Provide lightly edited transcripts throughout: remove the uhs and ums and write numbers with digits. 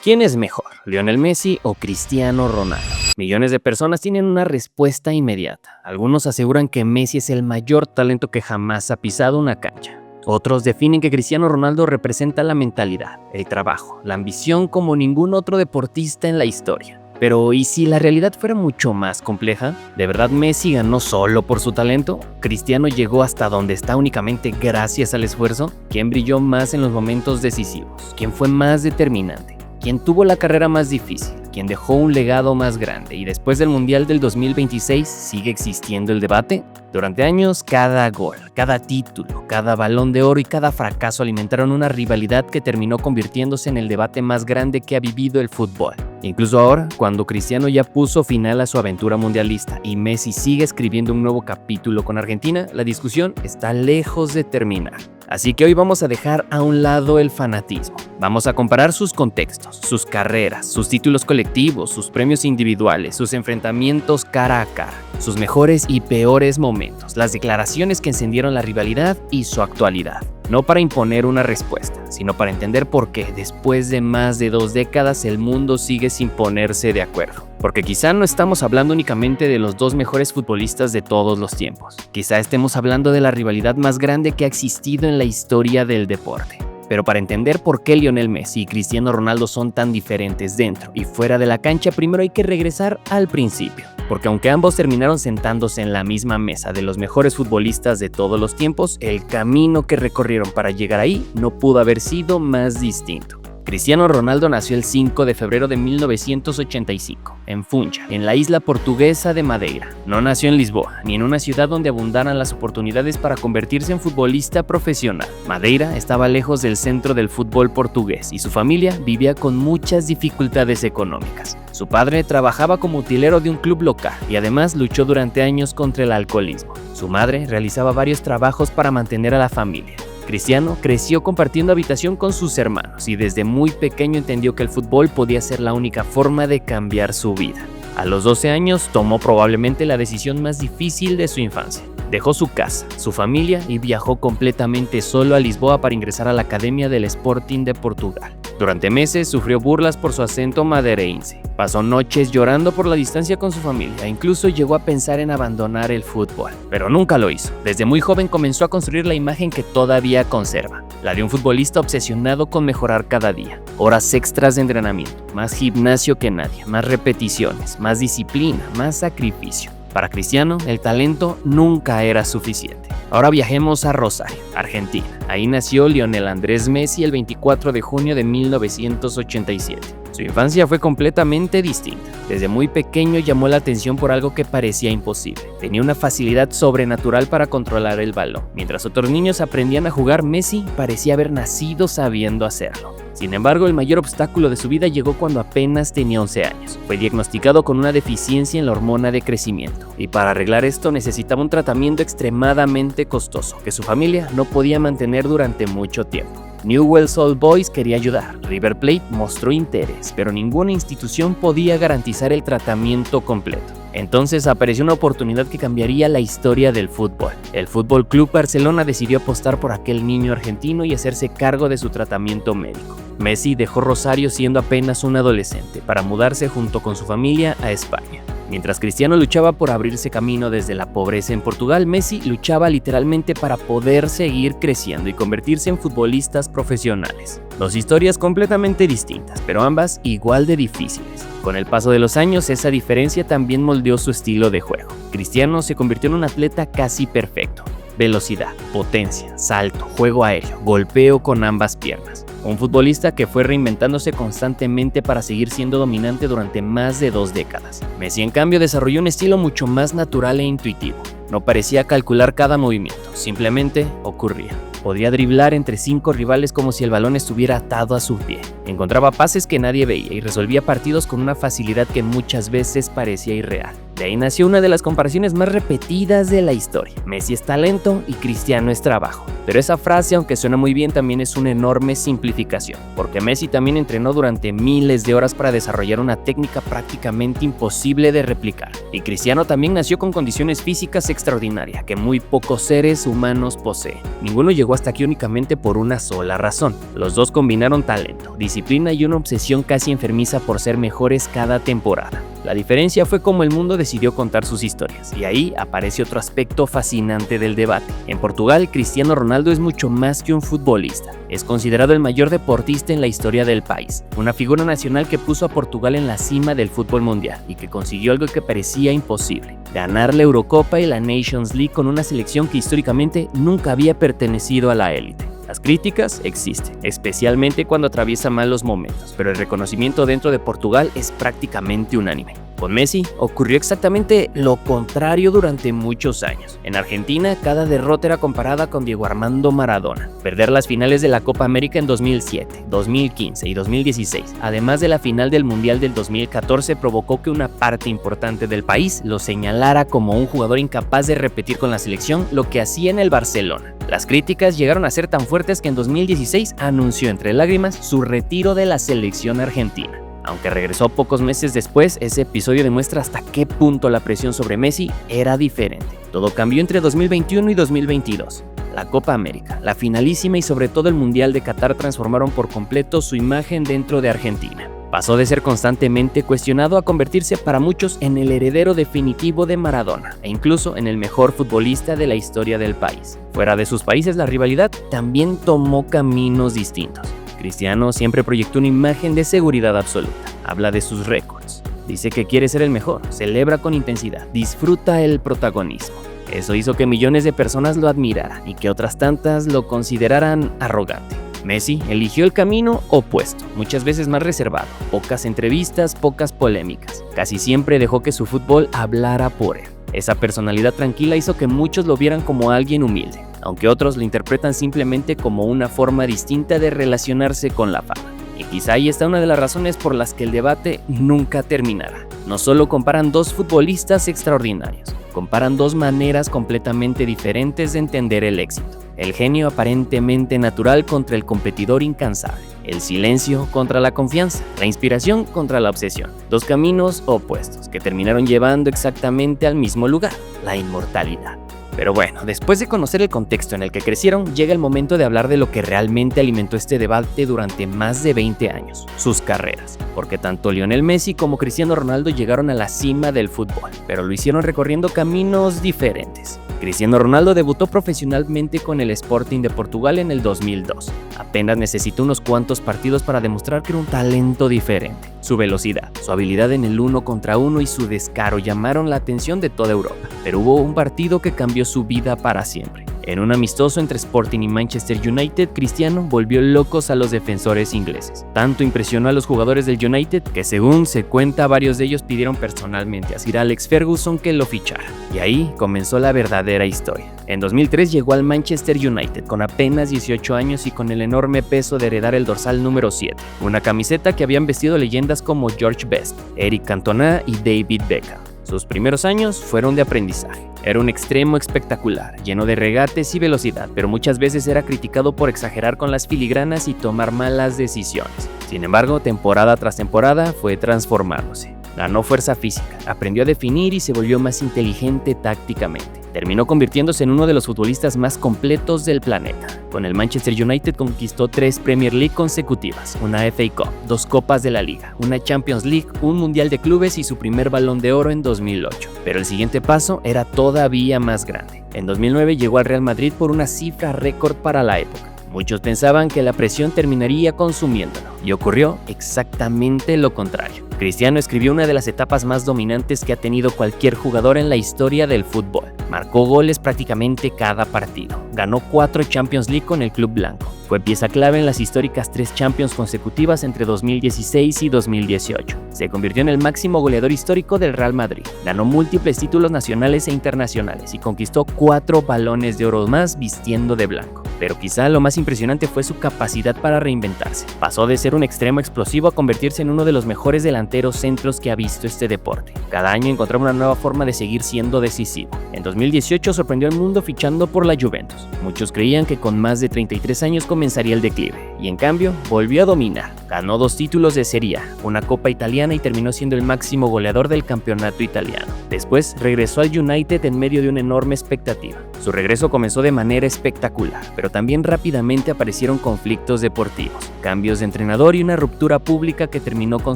¿Quién es mejor, Lionel Messi o Cristiano Ronaldo? Millones de personas tienen una respuesta inmediata. Algunos aseguran que Messi es el mayor talento que jamás ha pisado una cancha. Otros definen que Cristiano Ronaldo representa la mentalidad, el trabajo, la ambición como ningún otro deportista en la historia. Pero ¿y si la realidad fuera mucho más compleja? ¿De verdad Messi ganó solo por su talento? ¿Cristiano llegó hasta donde está únicamente gracias al esfuerzo? ¿Quién brilló más en los momentos decisivos? ¿Quién fue más determinante? ¿Quién tuvo la carrera más difícil? ¿Quién dejó un legado más grande? ¿Y después del Mundial del 2026 sigue existiendo el debate? Durante años, cada gol, cada título, cada balón de oro y cada fracaso alimentaron una rivalidad que terminó convirtiéndose en el debate más grande que ha vivido el fútbol. Incluso ahora, cuando Cristiano ya puso final a su aventura mundialista y Messi sigue escribiendo un nuevo capítulo con Argentina, la discusión está lejos de terminar. Así que hoy vamos a dejar a un lado el fanatismo. Vamos a comparar sus contextos, sus carreras, sus títulos colectivos, sus premios individuales, sus enfrentamientos cara a cara, sus mejores y peores momentos, las declaraciones que encendieron la rivalidad y su actualidad. No para imponer una respuesta, sino para entender por qué después de más de 2 décadas el mundo sigue sin ponerse de acuerdo. Porque quizá no estamos hablando únicamente de los 2 mejores futbolistas de todos los tiempos. Quizá estemos hablando de la rivalidad más grande que ha existido en la historia del deporte. Pero para entender por qué Lionel Messi y Cristiano Ronaldo son tan diferentes dentro y fuera de la cancha, primero hay que regresar al principio. Porque aunque ambos terminaron sentándose en la misma mesa de los mejores futbolistas de todos los tiempos, el camino que recorrieron para llegar ahí no pudo haber sido más distinto. Cristiano Ronaldo nació el 5 de febrero de 1985, en Funchal, en la isla portuguesa de Madeira. No nació en Lisboa, ni en una ciudad donde abundaran las oportunidades para convertirse en futbolista profesional. Madeira estaba lejos del centro del fútbol portugués y su familia vivía con muchas dificultades económicas. Su padre trabajaba como utilero de un club local y además luchó durante años contra el alcoholismo. Su madre realizaba varios trabajos para mantener a la familia. Cristiano creció compartiendo habitación con sus hermanos y desde muy pequeño entendió que el fútbol podía ser la única forma de cambiar su vida. A los 12 años tomó probablemente la decisión más difícil de su infancia. Dejó su casa, su familia y viajó completamente solo a Lisboa para ingresar a la Academia del Sporting de Portugal. Durante meses sufrió burlas por su acento madeirense. Pasó noches llorando por la distancia con su familia e incluso llegó a pensar en abandonar el fútbol, pero nunca lo hizo. Desde muy joven comenzó a construir la imagen que todavía conserva, la de un futbolista obsesionado con mejorar cada día. Horas extras de entrenamiento, más gimnasio que nadie, más repeticiones, más disciplina, más sacrificio. Para Cristiano, el talento nunca era suficiente. Ahora viajemos a Rosario, Argentina. Ahí nació Lionel Andrés Messi el 24 de junio de 1987. Su infancia fue completamente distinta. Desde muy pequeño llamó la atención por algo que parecía imposible. Tenía una facilidad sobrenatural para controlar el balón. Mientras otros niños aprendían a jugar, Messi parecía haber nacido sabiendo hacerlo. Sin embargo, el mayor obstáculo de su vida llegó cuando apenas tenía 11 años. Fue diagnosticado con una deficiencia en la hormona de crecimiento. Y para arreglar esto necesitaba un tratamiento extremadamente costoso que su familia no podía mantener durante mucho tiempo. Newell's Old Boys quería ayudar, River Plate mostró interés, pero ninguna institución podía garantizar el tratamiento completo. Entonces apareció una oportunidad que cambiaría la historia del fútbol. El Fútbol Club Barcelona decidió apostar por aquel niño argentino y hacerse cargo de su tratamiento médico. Messi dejó Rosario siendo apenas un adolescente para mudarse junto con su familia a España. Mientras Cristiano luchaba por abrirse camino desde la pobreza en Portugal, Messi luchaba literalmente para poder seguir creciendo y convertirse en futbolistas profesionales. 2 historias completamente distintas, pero ambas igual de difíciles. Con el paso de los años, esa diferencia también moldeó su estilo de juego. Cristiano se convirtió en un atleta casi perfecto. Velocidad, potencia, salto, juego aéreo, golpeo con ambas piernas. Un futbolista que fue reinventándose constantemente para seguir siendo dominante durante más de 2 décadas. Messi, en cambio, desarrolló un estilo mucho más natural e intuitivo. No parecía calcular cada movimiento, simplemente ocurría. Podía driblar entre 5 rivales como si el balón estuviera atado a su pie. Encontraba pases que nadie veía y resolvía partidos con una facilidad que muchas veces parecía irreal. De ahí nació una de las comparaciones más repetidas de la historia. Messi es talento y Cristiano es trabajo. Pero esa frase, aunque suena muy bien, también es una enorme simplificación, porque Messi también entrenó durante miles de horas para desarrollar una técnica prácticamente imposible de replicar. Y Cristiano también nació con condiciones físicas extraordinarias que muy pocos seres humanos poseen. Ninguno llegó hasta aquí únicamente por una sola razón. Los dos combinaron talento, disciplina y una obsesión casi enfermiza por ser mejores cada temporada. La diferencia fue cómo el mundo decidió contar sus historias, y ahí aparece otro aspecto fascinante del debate. En Portugal, Cristiano Ronaldo es mucho más que un futbolista. Es considerado el mayor deportista en la historia del país, una figura nacional que puso a Portugal en la cima del fútbol mundial y que consiguió algo que parecía imposible: ganar la Eurocopa y la Nations League con una selección que históricamente nunca había pertenecido a la élite. Las críticas existen, especialmente cuando atraviesa malos momentos, pero el reconocimiento dentro de Portugal es prácticamente unánime. Con Messi ocurrió exactamente lo contrario durante muchos años. En Argentina, cada derrota era comparada con Diego Armando Maradona. Perder las finales de la Copa América en 2007, 2015 y 2016, además de la final del Mundial del 2014, provocó que una parte importante del país lo señalara como un jugador incapaz de repetir con la selección lo que hacía en el Barcelona. Las críticas llegaron a ser tan fuertes que en 2016 anunció entre lágrimas su retiro de la selección argentina. Aunque regresó pocos meses después, ese episodio demuestra hasta qué punto la presión sobre Messi era diferente. Todo cambió entre 2021 y 2022. La Copa América, la finalísima y sobre todo el Mundial de Qatar transformaron por completo su imagen dentro de Argentina. Pasó de ser constantemente cuestionado a convertirse para muchos en el heredero definitivo de Maradona e incluso en el mejor futbolista de la historia del país. Fuera de sus países, la rivalidad también tomó caminos distintos. Cristiano siempre proyectó una imagen de seguridad absoluta. Habla de sus récords. Dice que quiere ser el mejor, celebra con intensidad, disfruta el protagonismo. Eso hizo que millones de personas lo admiraran y que otras tantas lo consideraran arrogante. Messi eligió el camino opuesto, muchas veces más reservado, pocas entrevistas, pocas polémicas. Casi siempre dejó que su fútbol hablara por él. Esa personalidad tranquila hizo que muchos lo vieran como alguien humilde, aunque otros lo interpretan simplemente como una forma distinta de relacionarse con la fama. Y quizá ahí está una de las razones por las que el debate nunca terminará. No solo comparan dos futbolistas extraordinarios, comparan dos maneras completamente diferentes de entender el éxito. El genio aparentemente natural contra el competidor incansable. El silencio contra la confianza. La inspiración contra la obsesión. Dos caminos opuestos que terminaron llevando exactamente al mismo lugar: la inmortalidad. Pero bueno, después de conocer el contexto en el que crecieron, llega el momento de hablar de lo que realmente alimentó este debate durante más de 20 años, sus carreras. Porque tanto Lionel Messi como Cristiano Ronaldo llegaron a la cima del fútbol, pero lo hicieron recorriendo caminos diferentes. Cristiano Ronaldo debutó profesionalmente con el Sporting de Portugal en el 2002. Apenas necesitó unos cuantos partidos para demostrar que era un talento diferente. Su velocidad, su habilidad en el 1 contra 1 y su descaro llamaron la atención de toda Europa. Pero hubo un partido que cambió su vida para siempre. En un amistoso entre Sporting y Manchester United, Cristiano volvió locos a los defensores ingleses. Tanto impresionó a los jugadores del United que, según se cuenta, varios de ellos pidieron personalmente a Sir Alex Ferguson que lo fichara. Y ahí comenzó la verdadera historia. En 2003 llegó al Manchester United con apenas 18 años y con el enorme peso de heredar el dorsal número 7, una camiseta que habían vestido leyendas como George Best, Eric Cantona y David Beckham. Sus primeros años fueron de aprendizaje. Era un extremo espectacular, lleno de regates y velocidad, pero muchas veces era criticado por exagerar con las filigranas y tomar malas decisiones. Sin embargo, temporada tras temporada fue transformándose. Ganó fuerza física, aprendió a definir y se volvió más inteligente tácticamente. Terminó convirtiéndose en uno de los futbolistas más completos del planeta. Con el Manchester United conquistó 3 Premier League consecutivas, una FA Cup, 2 Copas de la Liga, una Champions League, un Mundial de Clubes y su primer Balón de Oro en 2008. Pero el siguiente paso era todavía más grande. En 2009 llegó al Real Madrid por una cifra récord para la época. Muchos pensaban que la presión terminaría consumiéndolo, y ocurrió exactamente lo contrario. Cristiano escribió una de las etapas más dominantes que ha tenido cualquier jugador en la historia del fútbol. Marcó goles prácticamente cada partido. Ganó 4 Champions League con el club blanco. Fue pieza clave en las históricas 3 Champions consecutivas entre 2016 y 2018. Se convirtió en el máximo goleador histórico del Real Madrid. Ganó múltiples títulos nacionales e internacionales y conquistó 4 balones de oro más vistiendo de blanco. Pero quizá lo más impresionante fue su capacidad para reinventarse. Pasó de ser ser un extremo explosivo a convertirse en uno de los mejores delanteros centros que ha visto este deporte. Cada año encontraba una nueva forma de seguir siendo decisivo. En 2018 sorprendió al mundo fichando por la Juventus. Muchos creían que con más de 33 años comenzaría el declive, y en cambio volvió a dominar. Ganó 2 títulos de Serie A, una Copa Italiana y terminó siendo el máximo goleador del campeonato italiano. Después regresó al United en medio de una enorme expectativa. Su regreso comenzó de manera espectacular, pero también rápidamente aparecieron conflictos deportivos, cambios de entrenador y una ruptura pública que terminó con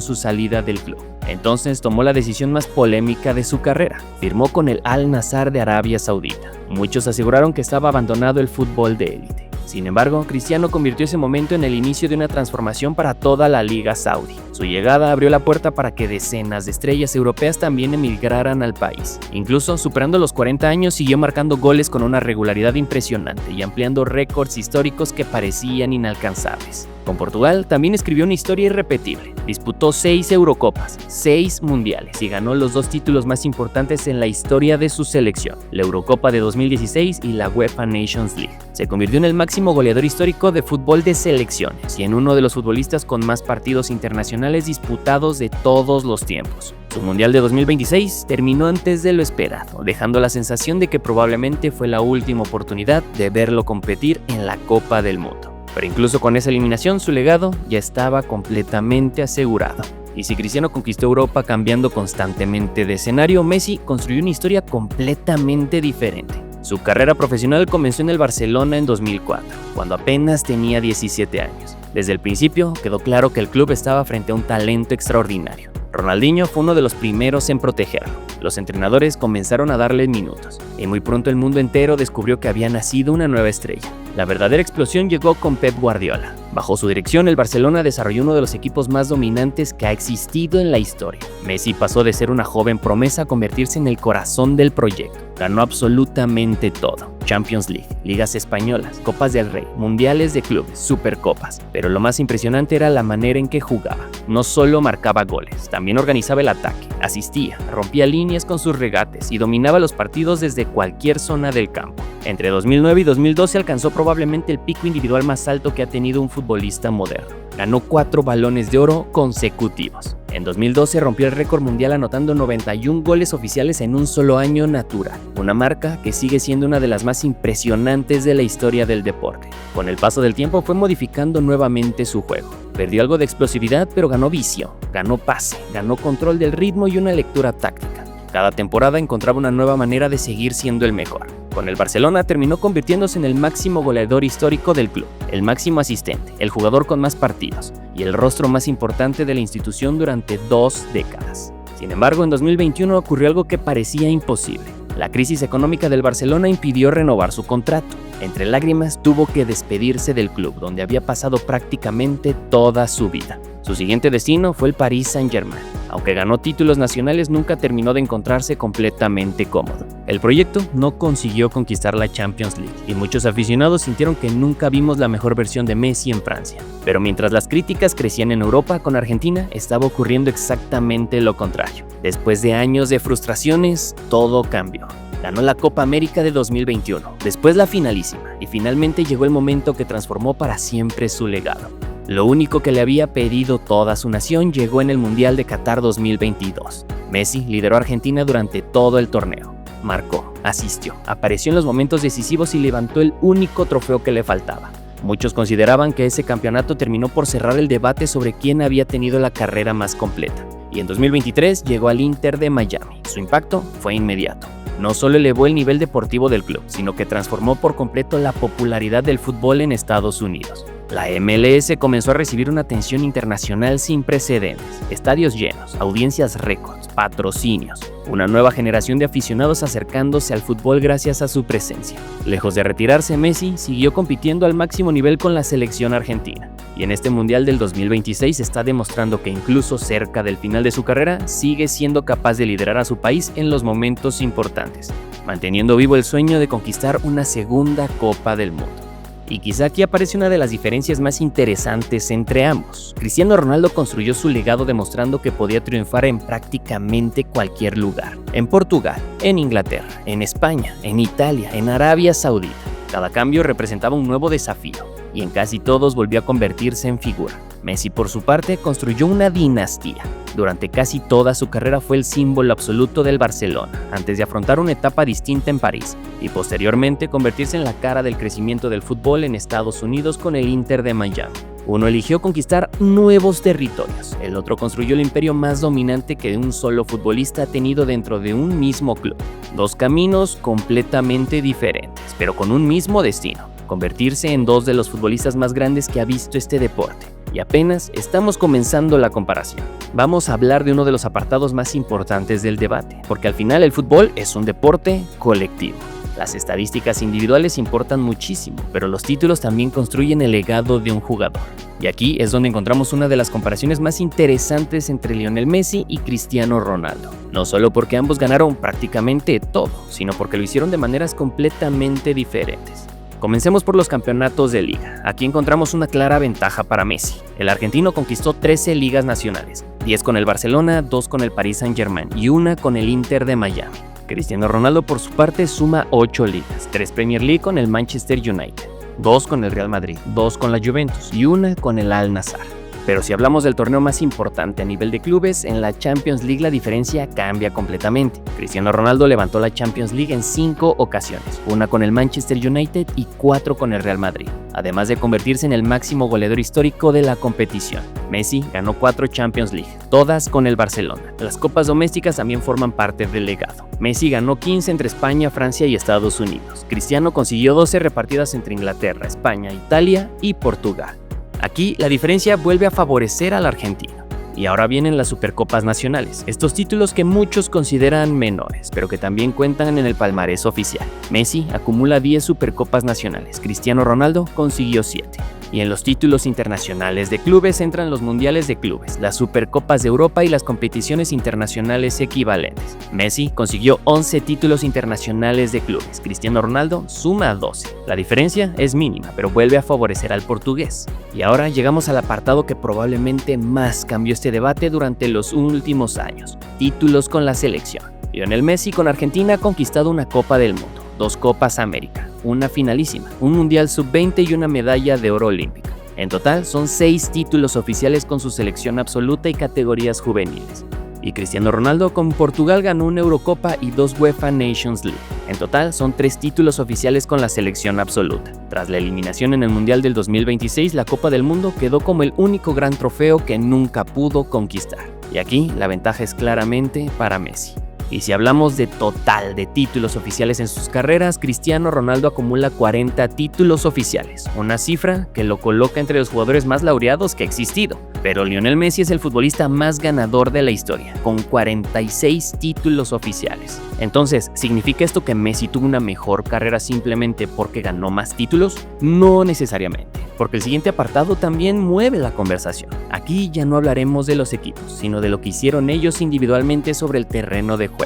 su salida del club. Entonces tomó la decisión más polémica de su carrera. Firmó con el Al-Nassr de Arabia Saudita. Muchos aseguraron que estaba abandonado el fútbol de élite. Sin embargo, Cristiano convirtió ese momento en el inicio de una transformación para toda la Liga Saudí. Su llegada abrió la puerta para que decenas de estrellas europeas también emigraran al país. Incluso, superando los 40 años, siguió marcando goles con una regularidad impresionante y ampliando récords históricos que parecían inalcanzables. Con Portugal también escribió una historia irrepetible. Disputó 6 Eurocopas, 6 Mundiales y ganó los 2 títulos más importantes en la historia de su selección, la Eurocopa de 2016 y la UEFA Nations League. Se convirtió en el máximo goleador histórico de fútbol de selecciones y en uno de los futbolistas con más partidos internacionales disputados de todos los tiempos. Su Mundial de 2026 terminó antes de lo esperado, dejando la sensación de que probablemente fue la última oportunidad de verlo competir en la Copa del Mundo. Pero incluso con esa eliminación, su legado ya estaba completamente asegurado. Y si Cristiano conquistó Europa cambiando constantemente de escenario, Messi construyó una historia completamente diferente. Su carrera profesional comenzó en el Barcelona en 2004, cuando apenas tenía 17 años. Desde el principio quedó claro que el club estaba frente a un talento extraordinario. Ronaldinho fue uno de los primeros en protegerlo. Los entrenadores comenzaron a darle minutos, y muy pronto el mundo entero descubrió que había nacido una nueva estrella. La verdadera explosión llegó con Pep Guardiola. Bajo su dirección, el Barcelona desarrolló uno de los equipos más dominantes que ha existido en la historia. Messi pasó de ser una joven promesa a convertirse en el corazón del proyecto. Ganó absolutamente todo: Champions League, ligas españolas, Copas del Rey, mundiales de clubes, supercopas. Pero lo más impresionante era la manera en que jugaba. No solo marcaba goles, también organizaba el ataque, asistía, rompía líneas con sus regates y dominaba los partidos desde cualquier zona del campo. Entre 2009 y 2012 alcanzó probablemente el pico individual más alto que ha tenido un futbolista moderno. Ganó 4 balones de oro consecutivos. En 2012 rompió el récord mundial anotando 91 goles oficiales en un solo año natural, una marca que sigue siendo una de las más impresionantes de la historia del deporte. Con el paso del tiempo fue modificando nuevamente su juego. Perdió algo de explosividad, pero ganó visión, ganó pase, ganó control del ritmo y una lectura táctica. Cada temporada encontraba una nueva manera de seguir siendo el mejor. Con el Barcelona terminó convirtiéndose en el máximo goleador histórico del club, el máximo asistente, el jugador con más partidos y el rostro más importante de la institución durante 2 décadas. Sin embargo, en 2021 ocurrió algo que parecía imposible. La crisis económica del Barcelona impidió renovar su contrato. Entre lágrimas tuvo que despedirse del club, donde había pasado prácticamente toda su vida. Su siguiente destino fue el Paris Saint-Germain. Aunque ganó títulos nacionales, nunca terminó de encontrarse completamente cómodo. El proyecto no consiguió conquistar la Champions League y muchos aficionados sintieron que nunca vimos la mejor versión de Messi en Francia. Pero mientras las críticas crecían en Europa, con Argentina estaba ocurriendo exactamente lo contrario. Después de años de frustraciones, todo cambió. Ganó la Copa América de 2021, después la finalísima, y finalmente llegó el momento que transformó para siempre su legado. Lo único que le había pedido toda su nación llegó en el Mundial de Qatar 2022. Messi lideró a Argentina durante todo el torneo. Marcó, asistió, apareció en los momentos decisivos y levantó el único trofeo que le faltaba. Muchos consideraban que ese campeonato terminó por cerrar el debate sobre quién había tenido la carrera más completa. Y en 2023 llegó al Inter de Miami. Su impacto fue inmediato. No solo elevó el nivel deportivo del club, sino que transformó por completo la popularidad del fútbol en Estados Unidos. La MLS comenzó a recibir una atención internacional sin precedentes, estadios llenos, audiencias récords, patrocinios, una nueva generación de aficionados acercándose al fútbol gracias a su presencia. Lejos de retirarse, Messi siguió compitiendo al máximo nivel con la selección argentina, y en este Mundial del 2026 está demostrando que incluso cerca del final de su carrera sigue siendo capaz de liderar a su país en los momentos importantes, manteniendo vivo el sueño de conquistar una segunda Copa del Mundo. Y quizá aquí aparece una de las diferencias más interesantes entre ambos. Cristiano Ronaldo construyó su legado demostrando que podía triunfar en prácticamente cualquier lugar. En Portugal, en Inglaterra, en España, en Italia, en Arabia Saudita. Cada cambio representaba un nuevo desafío. y en casi todos volvió a convertirse en figura. Messi, por su parte, construyó una dinastía. Durante casi toda su carrera fue el símbolo absoluto del Barcelona, antes de afrontar una etapa distinta en París, y posteriormente convertirse en la cara del crecimiento del fútbol en Estados Unidos con el Inter de Miami. Uno eligió conquistar nuevos territorios, el otro construyó el imperio más dominante que un solo futbolista ha tenido dentro de un mismo club. Dos caminos completamente diferentes, pero con un mismo destino: convertirse en dos de los futbolistas más grandes que ha visto este deporte. Y apenas estamos comenzando la comparación. Vamos a hablar de uno de los apartados más importantes del debate, porque al final el fútbol es un deporte colectivo. Las estadísticas individuales importan muchísimo, pero los títulos también construyen el legado de un jugador. Y aquí es donde encontramos una de las comparaciones más interesantes entre Lionel Messi y Cristiano Ronaldo. No solo porque ambos ganaron prácticamente todo, sino porque lo hicieron de maneras completamente diferentes. Comencemos por los campeonatos de liga. Aquí encontramos una clara ventaja para Messi. El argentino conquistó 13 ligas nacionales, 10 con el Barcelona, 2 con el Paris Saint-Germain y 1 con el Inter de Miami. Cristiano Ronaldo, por su parte, suma 8 ligas, 3 Premier League con el Manchester United, 2 con el Real Madrid, 2 con la Juventus y 1 con el Al Nassr. Pero si hablamos del torneo más importante a nivel de clubes, en la Champions League la diferencia cambia completamente. Cristiano Ronaldo levantó la Champions League en 5 ocasiones, 1 con el Manchester United y 4 con el Real Madrid, además de convertirse en el máximo goleador histórico de la competición. Messi ganó 4 Champions League, todas con el Barcelona. Las copas domésticas también forman parte del legado. Messi ganó 15 entre España, Francia y Estados Unidos. Cristiano consiguió 12 repartidas entre Inglaterra, España, Italia y Portugal. Aquí la diferencia vuelve a favorecer al argentino. Y ahora vienen las Supercopas nacionales, estos títulos que muchos consideran menores, pero que también cuentan en el palmarés oficial. Messi acumula 10 Supercopas nacionales, Cristiano Ronaldo consiguió 7. Y en los títulos internacionales de clubes entran los mundiales de clubes, las Supercopas de Europa y las competiciones internacionales equivalentes. Messi consiguió 11 títulos internacionales de clubes, Cristiano Ronaldo suma 12. La diferencia es mínima, pero vuelve a favorecer al portugués. Y ahora llegamos al apartado que probablemente más cambió este debate durante los últimos años: títulos con la selección. Lionel Messi con Argentina ha conquistado una Copa del Mundo, 2 Copas América, una finalísima, un Mundial Sub-20 y una medalla de oro olímpica. En total son 6 títulos oficiales con su selección absoluta y categorías juveniles. Y Cristiano Ronaldo con Portugal ganó una Eurocopa y 2 UEFA Nations League. En total son 3 títulos oficiales con la selección absoluta. Tras la eliminación en el Mundial del 2026, la Copa del Mundo quedó como el único gran trofeo que nunca pudo conquistar. Y aquí la ventaja es claramente para Messi. Y si hablamos de total de títulos oficiales en sus carreras, Cristiano Ronaldo acumula 40 títulos oficiales, una cifra que lo coloca entre los jugadores más laureados que ha existido. Pero Lionel Messi es el futbolista más ganador de la historia, con 46 títulos oficiales. Entonces, ¿significa esto que Messi tuvo una mejor carrera simplemente porque ganó más títulos? No necesariamente, porque el siguiente apartado también mueve la conversación. Aquí ya no hablaremos de los equipos, sino de lo que hicieron ellos individualmente sobre el terreno de juego.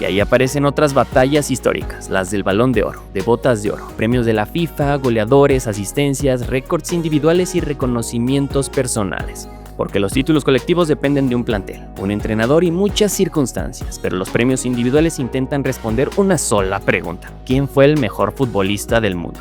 Y ahí aparecen otras batallas históricas, las del Balón de Oro, de Botas de Oro, premios de la FIFA, goleadores, asistencias, récords individuales y reconocimientos personales. Porque los títulos colectivos dependen de un plantel, un entrenador y muchas circunstancias, pero los premios individuales intentan responder una sola pregunta: ¿quién fue el mejor futbolista del mundo?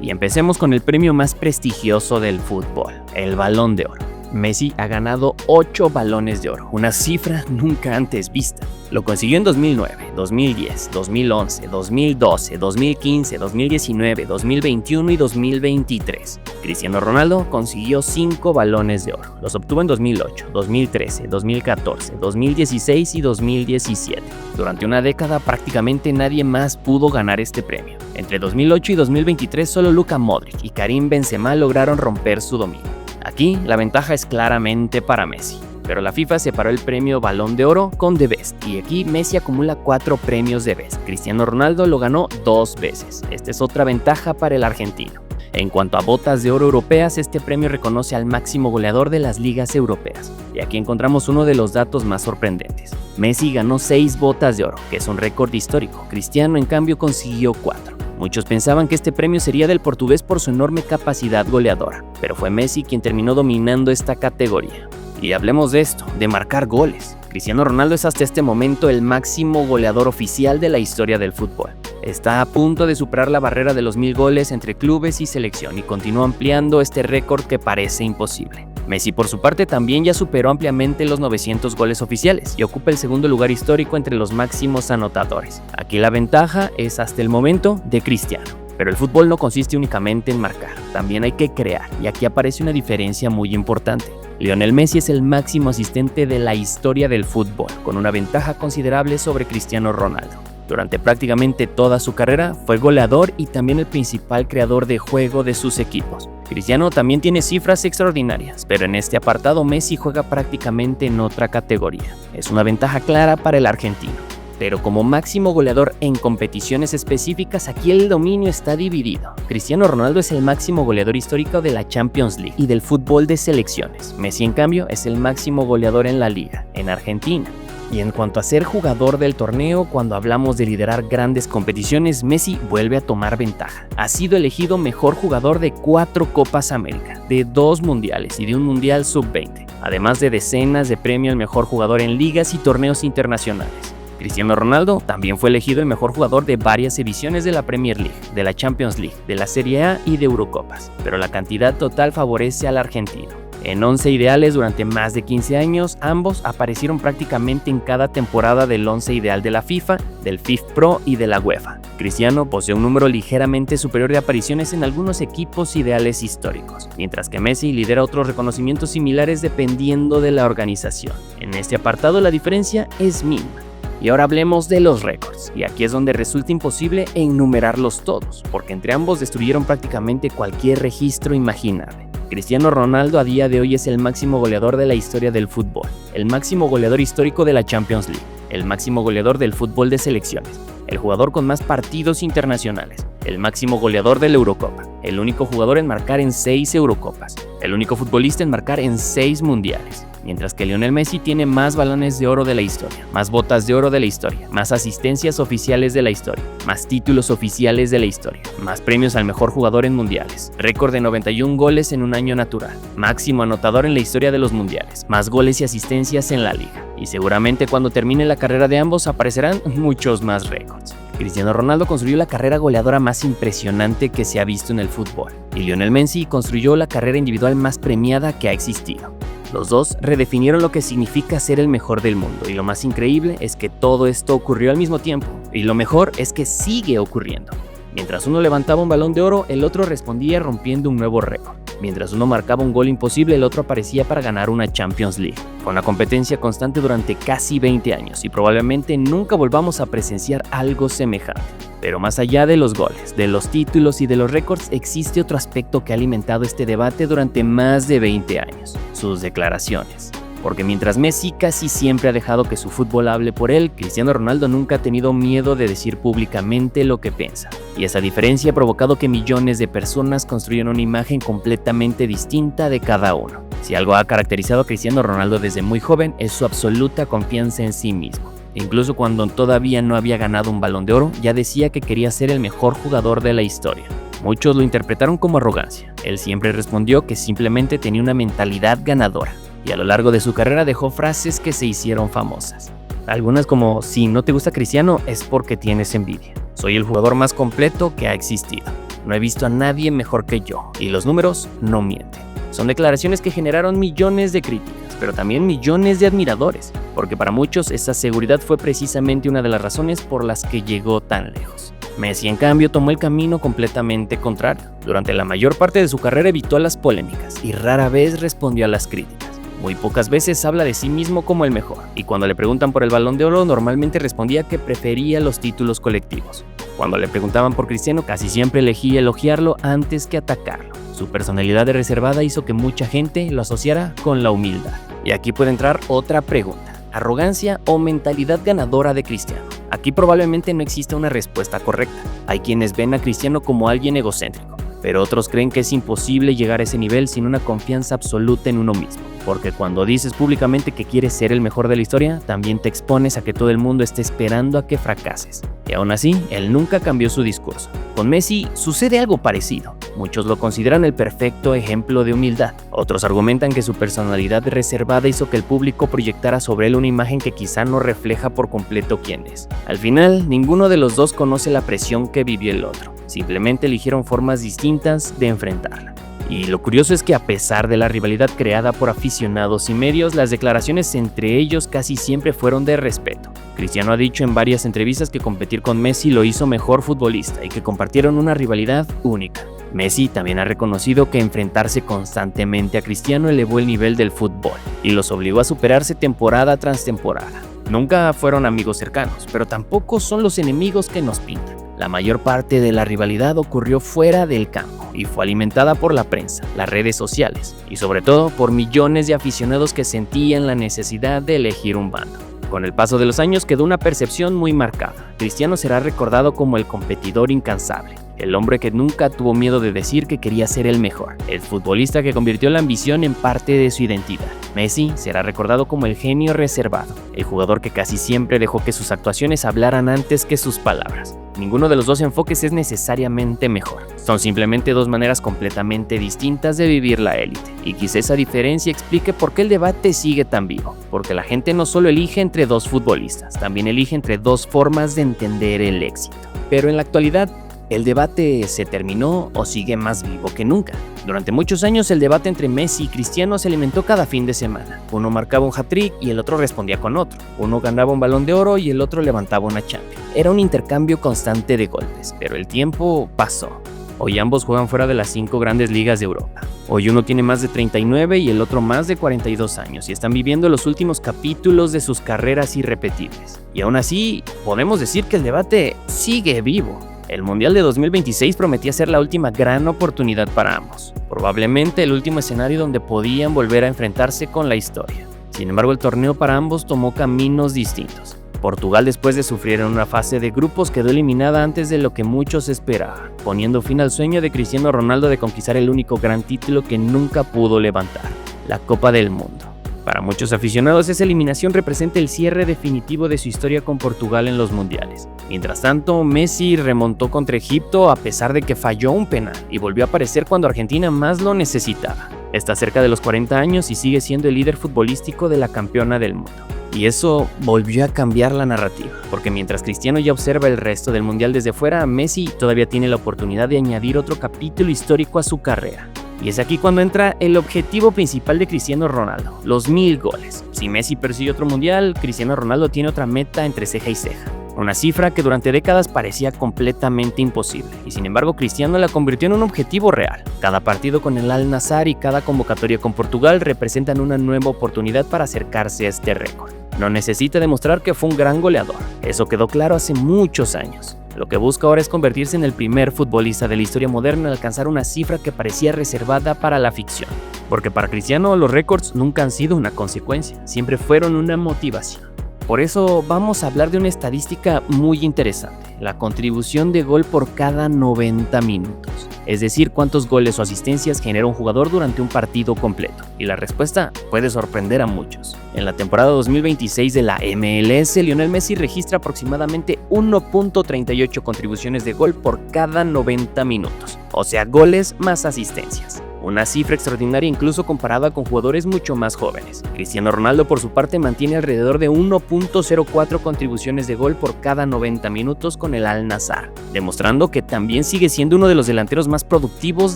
Y empecemos con el premio más prestigioso del fútbol, el Balón de Oro. Messi ha ganado 8 balones de oro, una cifra nunca antes vista. Lo consiguió en 2009, 2010, 2011, 2012, 2015, 2019, 2021 y 2023. Cristiano Ronaldo consiguió 5 balones de oro. Los obtuvo en 2008, 2013, 2014, 2016 y 2017. Durante una década prácticamente nadie más pudo ganar este premio. Entre 2008 y 2023 solo Luka Modric y Karim Benzema lograron romper su dominio. Aquí la ventaja es claramente para Messi, pero la FIFA separó el premio Balón de Oro con The Best y aquí Messi acumula 4 premios The Best. Cristiano Ronaldo lo ganó 2 veces. Esta es otra ventaja para el argentino. En cuanto a botas de oro europeas, este premio reconoce al máximo goleador de las ligas europeas. Y aquí encontramos uno de los datos más sorprendentes. Messi ganó 6 botas de oro, que es un récord histórico. Cristiano en cambio consiguió 4. Muchos pensaban que este premio sería del portugués por su enorme capacidad goleadora, pero fue Messi quien terminó dominando esta categoría. Y hablemos de esto, de marcar goles. Cristiano Ronaldo es hasta este momento el máximo goleador oficial de la historia del fútbol. está a punto de superar la barrera de los 1000 goles entre clubes y selección y continúa ampliando este récord que parece imposible. Messi por su parte también ya superó ampliamente los 900 goles oficiales y ocupa el segundo lugar histórico entre los máximos anotadores. Aquí la ventaja es hasta el momento de Cristiano. Pero el fútbol no consiste únicamente en marcar, también hay que crear, y aquí aparece una diferencia muy importante. Lionel Messi es el máximo asistente de la historia del fútbol, con una ventaja considerable sobre Cristiano Ronaldo. Durante prácticamente toda su carrera fue goleador y también el principal creador de juego de sus equipos. Cristiano también tiene cifras extraordinarias, pero en este apartado Messi juega prácticamente en otra categoría. Es una ventaja clara para el argentino. Pero como máximo goleador en competiciones específicas, aquí el dominio está dividido. Cristiano Ronaldo es el máximo goleador histórico de la Champions League y del fútbol de selecciones. Messi, en cambio, es el máximo goleador en la liga, en Argentina. Y en cuanto a ser jugador del torneo, cuando hablamos de liderar grandes competiciones, Messi vuelve a tomar ventaja. Ha sido elegido mejor jugador de 4 Copas América, de 2 mundiales y de un mundial sub-20, además de decenas de premios al mejor jugador en ligas y torneos internacionales. Cristiano Ronaldo también fue elegido el mejor jugador de varias ediciones de la Premier League, de la Champions League, de la Serie A y de Eurocopas, pero la cantidad total favorece al argentino. En 11 ideales durante más de 15 años, ambos aparecieron prácticamente en cada temporada del 11 ideal de la FIFA, del FIFPro y de la UEFA. Cristiano posee un número ligeramente superior de apariciones en algunos equipos ideales históricos, mientras que Messi lidera otros reconocimientos similares dependiendo de la organización. En este apartado la diferencia es mínima. Y ahora hablemos de los récords, y aquí es donde resulta imposible enumerarlos todos, porque entre ambos destruyeron prácticamente cualquier registro imaginable. Cristiano Ronaldo a día de hoy es el máximo goleador de la historia del fútbol, el máximo goleador histórico de la Champions League, el máximo goleador del fútbol de selecciones, el jugador con más partidos internacionales, el máximo goleador de la Eurocopa, el único jugador en marcar en 6 Eurocopas, el único futbolista en marcar en 6 mundiales. Mientras que Lionel Messi tiene más balones de oro de la historia, más botas de oro de la historia, más asistencias oficiales de la historia, más títulos oficiales de la historia, más premios al mejor jugador en mundiales, récord de 91 goles en un año natural, máximo anotador en la historia de los mundiales, más goles y asistencias en la liga. Y seguramente cuando termine la carrera de ambos aparecerán muchos más récords. Cristiano Ronaldo construyó la carrera goleadora más impresionante que se ha visto en el fútbol, y Lionel Messi construyó la carrera individual más premiada que ha existido. Los dos redefinieron lo que significa ser el mejor del mundo, y lo más increíble es que todo esto ocurrió al mismo tiempo, y lo mejor es que sigue ocurriendo. Mientras uno levantaba un balón de oro, el otro respondía rompiendo un nuevo récord. Mientras uno marcaba un gol imposible, el otro aparecía para ganar una Champions League. Fue una competencia constante durante casi 20 años y probablemente nunca volvamos a presenciar algo semejante. Pero más allá de los goles, de los títulos y de los récords, existe otro aspecto que ha alimentado este debate durante más de 20 años: sus declaraciones. Porque mientras Messi casi siempre ha dejado que su fútbol hable por él, Cristiano Ronaldo nunca ha tenido miedo de decir públicamente lo que piensa. Y esa diferencia ha provocado que millones de personas construyan una imagen completamente distinta de cada uno. Si algo ha caracterizado a Cristiano Ronaldo desde muy joven es su absoluta confianza en sí mismo. Incluso cuando todavía no había ganado un Balón de Oro, ya decía que quería ser el mejor jugador de la historia. Muchos lo interpretaron como arrogancia. Él siempre respondió que simplemente tenía una mentalidad ganadora. Y a lo largo de su carrera dejó frases que se hicieron famosas. Algunas como: si no te gusta Cristiano es porque tienes envidia. Soy el jugador más completo que ha existido. No he visto a nadie mejor que yo. Y los números no mienten. Son declaraciones que generaron millones de críticas, pero también millones de admiradores, porque para muchos esa seguridad fue precisamente una de las razones por las que llegó tan lejos. Messi, en cambio, tomó el camino completamente contrario. Durante la mayor parte de su carrera evitó las polémicas y rara vez respondió a las críticas. Muy pocas veces habla de sí mismo como el mejor, y cuando le preguntan por el Balón de Oro normalmente respondía que prefería los títulos colectivos. Cuando le preguntaban por Cristiano casi siempre elegía elogiarlo antes que atacarlo. Su personalidad de reservada hizo que mucha gente lo asociara con la humildad. Y aquí puede entrar otra pregunta: ¿arrogancia o mentalidad ganadora de Cristiano? Aquí probablemente no exista una respuesta correcta. Hay quienes ven a Cristiano como alguien egocéntrico, pero otros creen que es imposible llegar a ese nivel sin una confianza absoluta en uno mismo, porque cuando dices públicamente que quieres ser el mejor de la historia, también te expones a que todo el mundo esté esperando a que fracases. Y aún así, él nunca cambió su discurso. Con Messi sucede algo parecido. Muchos lo consideran el perfecto ejemplo de humildad. Otros argumentan que su personalidad reservada hizo que el público proyectara sobre él una imagen que quizá no refleja por completo quién es. Al final, ninguno de los dos conoce la presión que vivió el otro. Simplemente eligieron formas distintas de enfrentarla. Y lo curioso es que a pesar de la rivalidad creada por aficionados y medios, las declaraciones entre ellos casi siempre fueron de respeto. Cristiano ha dicho en varias entrevistas que competir con Messi lo hizo mejor futbolista y que compartieron una rivalidad única. Messi también ha reconocido que enfrentarse constantemente a Cristiano elevó el nivel del fútbol y los obligó a superarse temporada tras temporada. Nunca fueron amigos cercanos, pero tampoco son los enemigos que nos pintan. La mayor parte de la rivalidad ocurrió fuera del campo y fue alimentada por la prensa, las redes sociales y sobre todo por millones de aficionados que sentían la necesidad de elegir un bando. Con el paso de los años quedó una percepción muy marcada. Cristiano será recordado como el competidor incansable, el hombre que nunca tuvo miedo de decir que quería ser el mejor, el futbolista que convirtió la ambición en parte de su identidad. Messi será recordado como el genio reservado, el jugador que casi siempre dejó que sus actuaciones hablaran antes que sus palabras. Ninguno de los dos enfoques es necesariamente mejor. Son simplemente dos maneras completamente distintas de vivir la élite. Y quizá esa diferencia explique por qué el debate sigue tan vivo. Porque la gente no solo elige entre dos futbolistas, también elige entre dos formas de entender el éxito. Pero en la actualidad, ¿el debate se terminó o sigue más vivo que nunca? Durante muchos años el debate entre Messi y Cristiano se alimentó cada fin de semana. Uno marcaba un hat-trick y el otro respondía con otro. Uno ganaba un Balón de Oro y el otro levantaba una Champions. Era un intercambio constante de golpes, pero el tiempo pasó. Hoy ambos juegan fuera de las 5 grandes ligas de Europa. Hoy uno tiene más de 39 y el otro más de 42 años y están viviendo los últimos capítulos de sus carreras irrepetibles. Y aún así, podemos decir que el debate sigue vivo. El Mundial de 2026 prometía ser la última gran oportunidad para ambos, probablemente el último escenario donde podían volver a enfrentarse con la historia. Sin embargo, el torneo para ambos tomó caminos distintos. Portugal, después de sufrir en una fase de grupos, quedó eliminada antes de lo que muchos esperaban, poniendo fin al sueño de Cristiano Ronaldo de conquistar el único gran título que nunca pudo levantar, la Copa del Mundo. Para muchos aficionados, esa eliminación representa el cierre definitivo de su historia con Portugal en los mundiales. Mientras tanto, Messi remontó contra Egipto a pesar de que falló un penal y volvió a aparecer cuando Argentina más lo necesitaba. Está cerca de los 40 años y sigue siendo el líder futbolístico de la campeona del mundo. Y eso volvió a cambiar la narrativa, porque mientras Cristiano ya observa el resto del mundial desde fuera, Messi todavía tiene la oportunidad de añadir otro capítulo histórico a su carrera. Y es aquí cuando entra el objetivo principal de Cristiano Ronaldo, los 1000 goles. Si Messi persigue otro mundial, Cristiano Ronaldo tiene otra meta entre ceja y ceja. Una cifra que durante décadas parecía completamente imposible, y sin embargo Cristiano la convirtió en un objetivo real. Cada partido con el Al-Nassr y cada convocatoria con Portugal representan una nueva oportunidad para acercarse a este récord. No necesita demostrar que fue un gran goleador, eso quedó claro hace muchos años. Lo que busca ahora es convertirse en el primer futbolista de la historia moderna en alcanzar una cifra que parecía reservada para la ficción. Porque para Cristiano los récords nunca han sido una consecuencia, siempre fueron una motivación. Por eso vamos a hablar de una estadística muy interesante, la contribución de gol por cada 90 minutos. Es decir, cuántos goles o asistencias genera un jugador durante un partido completo. Y la respuesta puede sorprender a muchos. En la temporada 2026 de la MLS, Lionel Messi registra aproximadamente 1.38 contribuciones de gol por cada 90 minutos. O sea, goles más asistencias. Una cifra extraordinaria incluso comparada con jugadores mucho más jóvenes. Cristiano Ronaldo por su parte mantiene alrededor de 1.04 contribuciones de gol por cada 90 minutos con el Al-Nassr, demostrando que también sigue siendo uno de los delanteros más productivos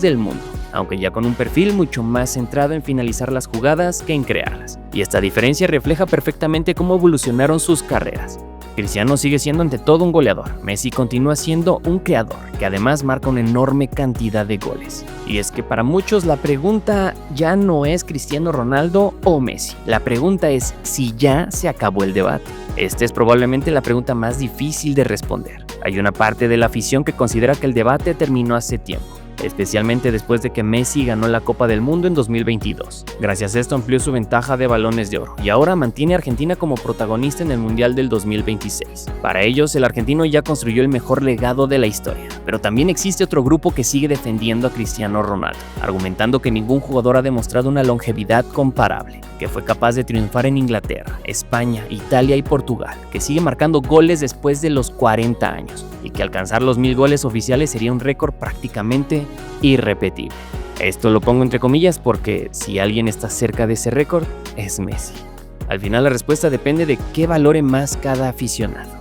del mundo, aunque ya con un perfil mucho más centrado en finalizar las jugadas que en crearlas. Y esta diferencia refleja perfectamente cómo evolucionaron sus carreras. Cristiano sigue siendo ante todo un goleador, Messi continúa siendo un creador, que además marca una enorme cantidad de goles. Y es que para muchos la pregunta ya no es Cristiano Ronaldo o Messi, la pregunta es si ya se acabó el debate. Esta es probablemente la pregunta más difícil de responder. Hay una parte de la afición que considera que el debate terminó hace tiempo. especialmente después de que Messi ganó la Copa del Mundo en 2022. Gracias a esto amplió su ventaja de balones de oro y ahora mantiene a Argentina como protagonista en el Mundial del 2026. Para ellos, el argentino ya construyó el mejor legado de la historia, pero también existe otro grupo que sigue defendiendo a Cristiano Ronaldo, argumentando que ningún jugador ha demostrado una longevidad comparable, que fue capaz de triunfar en Inglaterra, España, Italia y Portugal, que sigue marcando goles después de los 40 años y que alcanzar los 1000 goles oficiales sería un récord prácticamente irrepetible. Esto lo pongo entre comillas porque si alguien está cerca de ese récord es Messi. Al final la respuesta depende de qué valore más cada aficionado.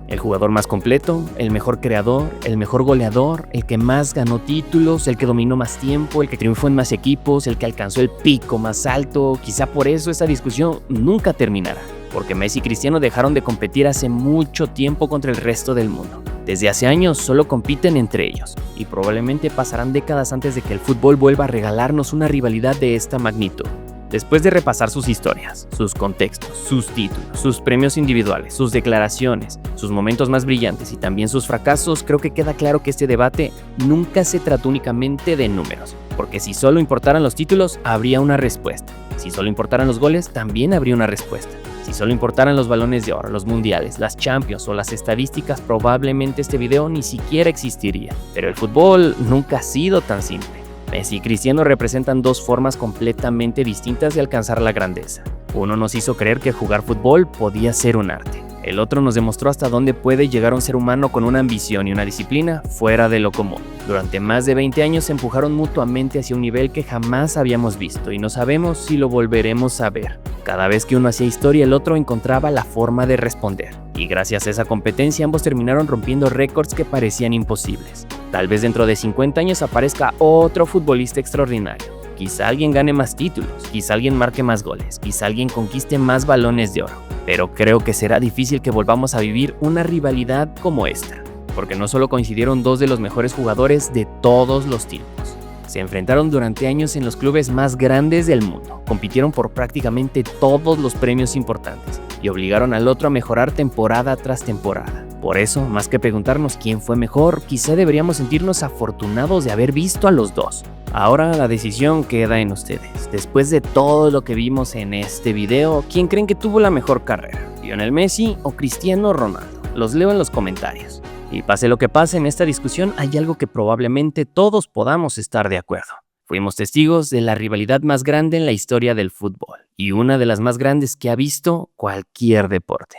El jugador más completo, el mejor creador, el mejor goleador, el que más ganó títulos, el que dominó más tiempo, el que triunfó en más equipos, el que alcanzó el pico más alto. Quizá por eso esta discusión nunca terminará, porque Messi y Cristiano dejaron de competir hace mucho tiempo contra el resto del mundo. Desde hace años solo compiten entre ellos, y probablemente pasarán décadas antes de que el fútbol vuelva a regalarnos una rivalidad de esta magnitud. Después de repasar sus historias, sus contextos, sus títulos, sus premios individuales, sus declaraciones, sus momentos más brillantes y también sus fracasos, creo que queda claro que este debate nunca se trató únicamente de números, porque si solo importaran los títulos, habría una respuesta. Si solo importaran los goles, también habría una respuesta. Si solo importaran los balones de oro, los mundiales, las Champions o las estadísticas, probablemente este video ni siquiera existiría. Pero el fútbol nunca ha sido tan simple. Messi y Cristiano representan dos formas completamente distintas de alcanzar la grandeza. Uno nos hizo creer que jugar fútbol podía ser un arte. El otro nos demostró hasta dónde puede llegar un ser humano con una ambición y una disciplina fuera de lo común. Durante más de 20 años se empujaron mutuamente hacia un nivel que jamás habíamos visto y no sabemos si lo volveremos a ver. Cada vez que uno hacía historia, el otro encontraba la forma de responder. Y gracias a esa competencia, ambos terminaron rompiendo récords que parecían imposibles. Tal vez dentro de 50 años aparezca otro futbolista extraordinario. Quizá alguien gane más títulos, quizá alguien marque más goles, quizá alguien conquiste más balones de oro. Pero creo que será difícil que volvamos a vivir una rivalidad como esta, porque no solo coincidieron dos de los mejores jugadores de todos los tiempos. Se enfrentaron durante años en los clubes más grandes del mundo, compitieron por prácticamente todos los premios importantes y obligaron al otro a mejorar temporada tras temporada. Por eso, más que preguntarnos quién fue mejor, quizá deberíamos sentirnos afortunados de haber visto a los dos. Ahora la decisión queda en ustedes. Después de todo lo que vimos en este video, ¿quién creen que tuvo la mejor carrera? ¿Lionel Messi o Cristiano Ronaldo? Los leo en los comentarios. Y pase lo que pase en esta discusión, hay algo que probablemente todos podamos estar de acuerdo. Fuimos testigos de la rivalidad más grande en la historia del fútbol y una de las más grandes que ha visto cualquier deporte.